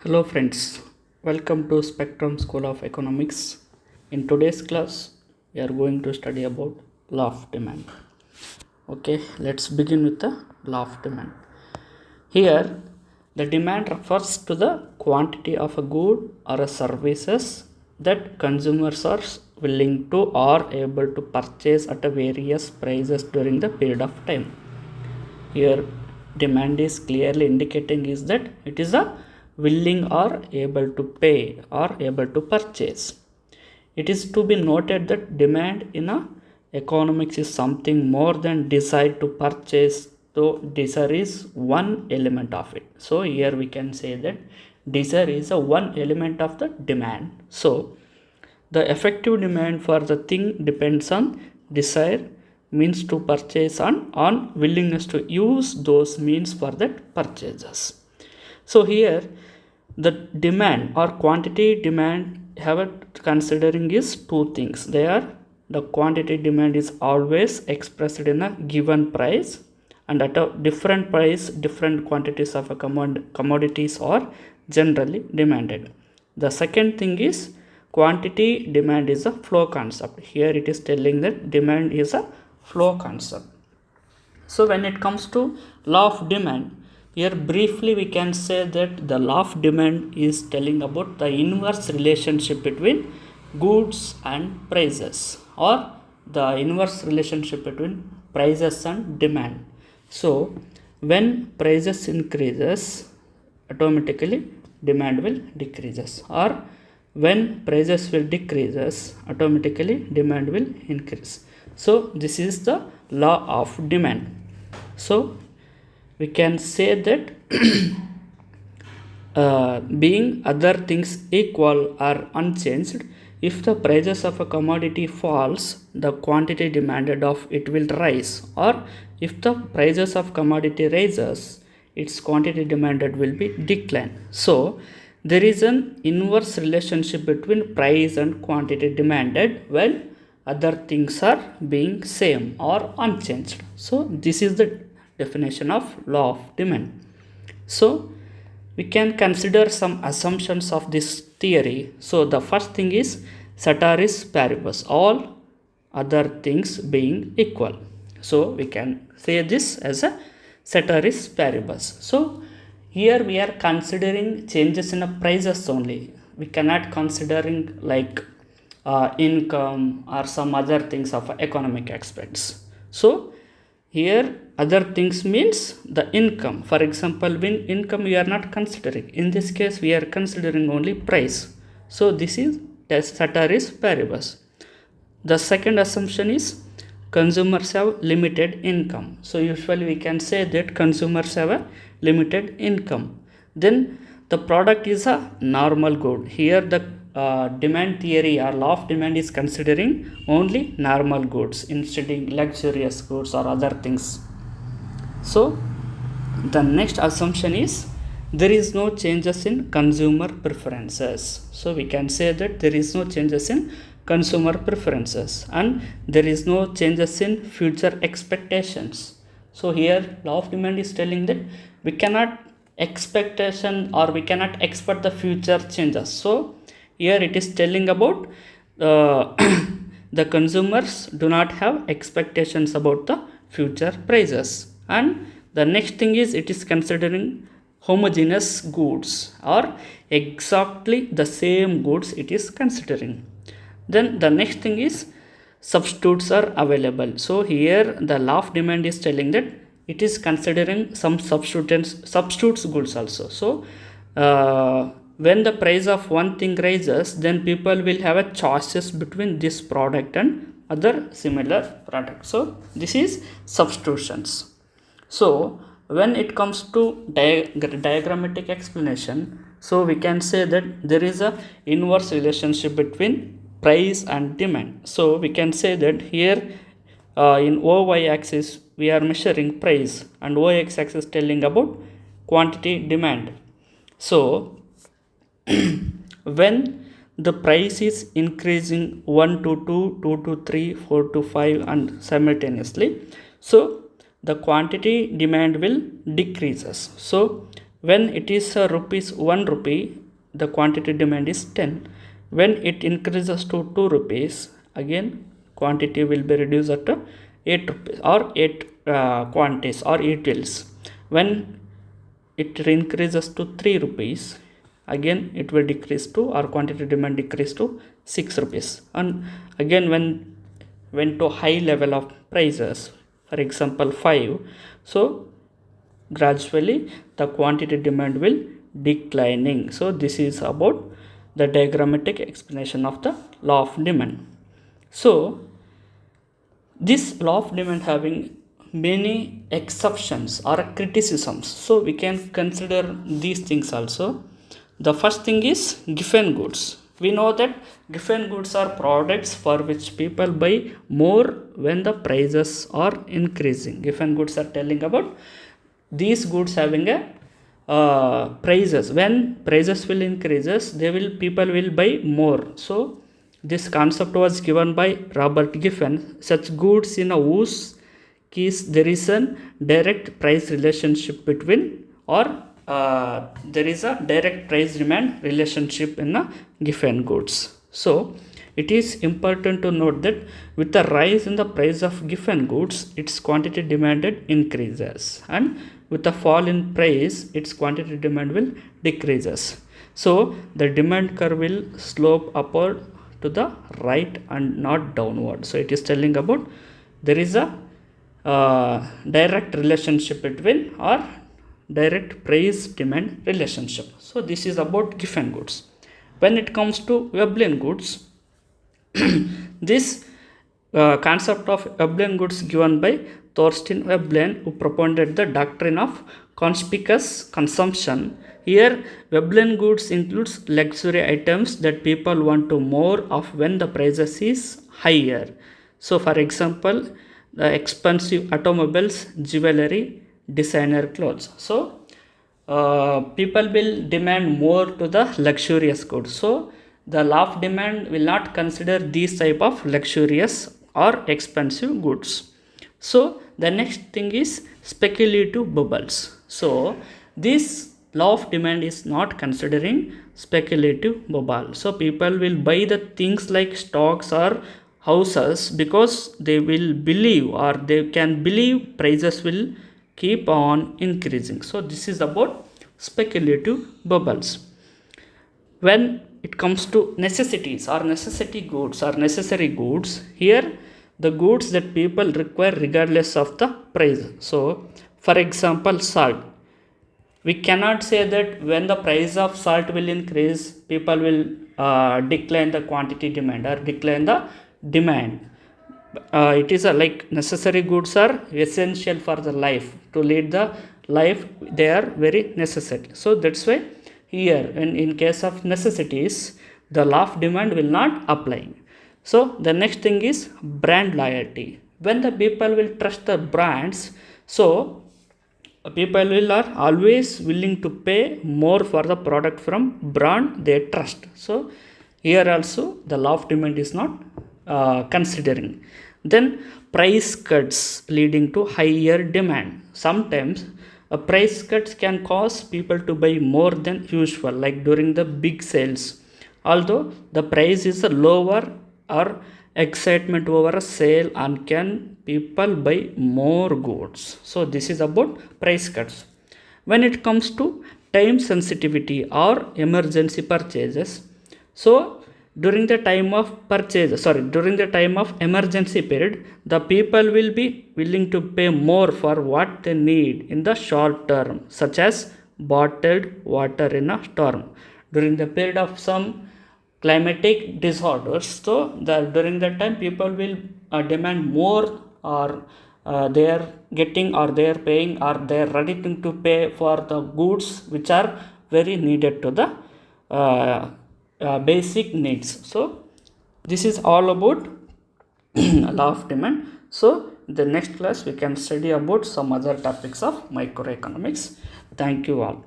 Hello friends, welcome to Spectrum School of Economics. In today's class, we are going to study about law of demand. Okay, let's begin with the law of demand. Here, the demand refers to the quantity of a good or a services that consumers are willing to or able to purchase at a various prices during the period of time. Here demand is clearly indicating is that it is a willing or able to pay or able to purchase. It is to be noted that demand in a economics is something more than desire to purchase, though desire is one element of it. So here we can say that desire is a one element of the demand. So the effective demand for the thing depends on desire, means to purchase, and on willingness to use those means for that purchases. So here the demand or quantity demand have a considering is two things. They are the quantity demand is always expressed in a given price, and at a different price different quantities of a commodities are generally demanded. The second thing is quantity demand is a flow concept. Here it is telling that demand is a flow concept. So when it comes to law of demand, here briefly we can say that the law of demand is telling about the inverse relationship between goods and prices, or the inverse relationship between prices and demand. So when prices increases, automatically demand will decreases, or when prices will decreases, automatically demand will increase. So this is the law of demand. So we can say that being other things equal or unchanged, if the prices of a commodity falls, the quantity demanded of it will rise, or if the prices of commodity rises, its quantity demanded will be decline. So there is an inverse relationship between price and quantity demanded while other things are being same or unchanged. So this is the definition of law of demand. So we can consider some assumptions of this theory. So the first thing is ceteris paribus, all other things being equal. So we can say this as a ceteris paribus. So here we are considering changes in the prices only. We cannot considering like income or some other things of economic aspects. So here other things means the income. For example, when income we are not considering. In this case we are considering only price. So this is ceteris paribus. The second assumption is consumers have limited income. So usually we can say that consumers have a limited income. Then the product is a normal good. Here the demand theory or law of demand is considering only normal goods instead of luxurious goods or other things. So the next assumption is there is no changes in consumer preferences. So we can say that there is no changes in consumer preferences and there is no changes in future expectations. So here law of demand is telling that we cannot expectation or we cannot expect the future changes. So here it is telling about the consumers do not have expectations about the future prices. And the next thing is it is considering homogeneous goods or exactly the same goods it is considering. Then the next thing is substitutes are available. So here the law of demand is telling that it is considering some substitutes goods also. So when the price of one thing rises, then people will have a choices between this product and other similar products. So this is substitutions. So when it comes to diagrammatic explanation, so we can say that there is a inverse relationship between price and demand. So we can say that here in OY axis we are measuring price and OX axis telling about quantity demand. So when the price is increasing 1 to 2, 2 to 3, 4 to 5 and simultaneously, so the quantity demand will decreases. So when it is rupees 1 rupee, the quantity demand is 10. When it increases to 2 rupees, again quantity will be reduced at 8 rupees or 8 quantities or 8 bills. When it increases to 3 rupees, again it will decrease to, or quantity demand decrease to 6 rupees. And again when to high level of prices, for example 5, so gradually the quantity demand will declining. So this is about the diagrammatic explanation of the law of demand. So this law of demand having many exceptions or criticisms, so we can consider these things also. The first thing is given goods. We know that given goods are products for which people buy more when the prices are increasing. Given goods are telling about these goods having a prices. When prices will increases, people will buy more. So this concept was given by Robert Giffen. Such goods in a whose case there is a direct price relationship between, or there is a direct price demand relationship in a given goods. So it is important to note that with the rise in the price of given goods, its quantity demanded increases, and with the fall in price, its quantity demand will decreases. So the demand curve will slope upward to the right and not downward. So it is telling about there is a direct relationship between, or direct price demand relationship. So this is about given goods. When it comes to Veblen goods, this concept of Veblen goods given by Thorstein Veblen, who propounded the doctrine of conspicuous consumption. Here Veblen goods includes luxury items that people want to more of when the prices is higher. So for example, the expensive automobiles, jewelry, designer clothes. So people will demand more to the luxurious goods. So the law of demand will not consider these type of luxurious or expensive goods. So the next thing is speculative bubbles. So this law of demand is not considering speculative bubble. So people will buy the things like stocks or houses because they will believe, or they can believe prices will keep on increasing. So this is about speculative bubbles. When it comes to necessities or necessity goods or necessary goods, here the goods that people require regardless of the price. So for example salt, we cannot say that when the price of salt will increase, people will decline the quantity demand or decline the demand. It is like necessary goods are essential for the life. To lead the life, they are very necessary. So that's why here, when in case of necessities, the law of demand will not apply. So the next thing is brand loyalty. When the people will trust the brands, so people will are always willing to pay more for the product from brand they trust. So here also the law of demand is not considering. Then price cuts leading to higher demand. Sometimes a price cuts can cause people to buy more than usual, like during the big sales. Although the price is lower, or excitement over a sale, and can people buy more goods. So this is about price cuts. When it comes to time sensitivity or emergency purchases, so during the time of emergency period, the people will be willing to pay more for what they need in the short term, such as bottled water in a storm. During the period of some climatic disorders, so during that time people will demand more, or they are getting, or they are paying, or they are ready to pay for the goods which are very needed to the basic needs. So this is all about law of demand. So in the next class we can study about some other topics of microeconomics. Thank you all.